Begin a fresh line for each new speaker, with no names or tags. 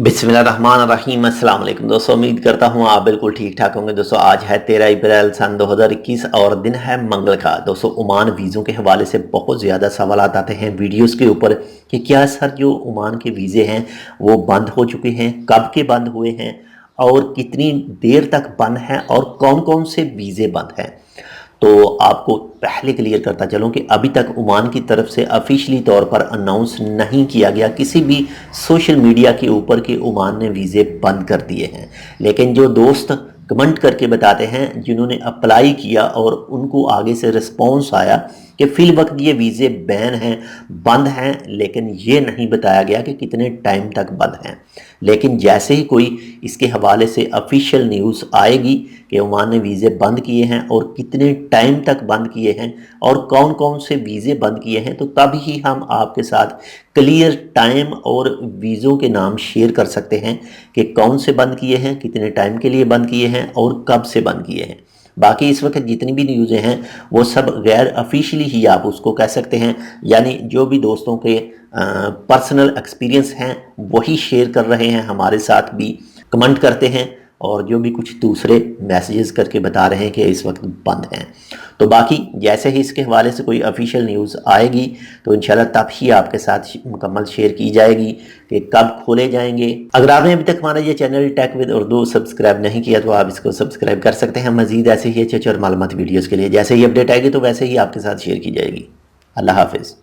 बिस्मिल्लाहिर्रहमानिर्रहीम। अस्सलाम वालेकुम दोस्तों, उम्मीद करता हूँ आप बिल्कुल ठीक ठाक होंगे। दोस्तों आज है 13 अप्रैल सन 2021 और दिन है मंगल का। दोस्तों ओमान वीज़ों के हवाले से बहुत ज़्यादा सवाल आते हैं वीडियोस के ऊपर कि क्या सर जो ओमान के वीज़े हैं वो बंद हो चुके हैं, कब के बंद हुए हैं और कितनी देर तक बंद हैं और कौन कौन से वीज़े बंद हैं। तो आपको पहले क्लियर करता चलूँ कि अभी तक ओमान की तरफ से ऑफिशियली तौर पर अनाउंस नहीं किया गया किसी भी सोशल मीडिया के ऊपर कि ओमान ने वीज़े बंद कर दिए हैं। लेकिन जो दोस्त कमेंट करके बताते हैं जिन्होंने अप्लाई किया और उनको आगे से रिस्पॉन्स आया कि फ़िल वक्त ये वीज़े बैन हैं, बंद हैं, लेकिन ये नहीं बताया गया कि कितने टाइम तक बंद हैं। लेकिन जैसे ही कोई इसके हवाले से ऑफिशियल न्यूज़ आएगी कि ओमान ने वीज़े बंद किए हैं और कितने टाइम तक बंद किए हैं और कौन कौन से वीज़े बंद किए हैं, तो तब ही हम आपके साथ क्लियर टाइम और वीज़ों के नाम शेयर कर सकते हैं कि कौन से बंद किए हैं, कितने टाइम के लिए बंद किए हैं और कब से बंद किए हैं। बाकी इस वक्त जितनी भी न्यूज़ें हैं वो सब गैर ऑफिशियली ही आप उसको कह सकते हैं, यानी जो भी दोस्तों के पर्सनल एक्सपीरियंस हैं वही शेयर कर रहे हैं, हमारे साथ भी कमेंट करते हैं और जो भी कुछ दूसरे मैसेजेस करके बता रहे हैं कि इस वक्त बंद हैं। तो बाकी जैसे ही इसके हवाले से कोई ऑफिशियल न्यूज़ आएगी तो इंशाल्लाह तब ही आपके साथ मुकम्मल शेयर की जाएगी कि कब खोले जाएंगे। अगर आपने अभी तक हमारा ये channel tech with Urdu subscribe नहीं किया तो आप इसको सब्सक्राइब कर सकते हैं मज़ीद ऐसे ही अच्छे और मालूमाती वीडियोज़ के लिए। जैसे ही अपडेट आएगी तो वैसे ही आपके साथ शेयर की जाएगी। अल्लाह हाफिज़।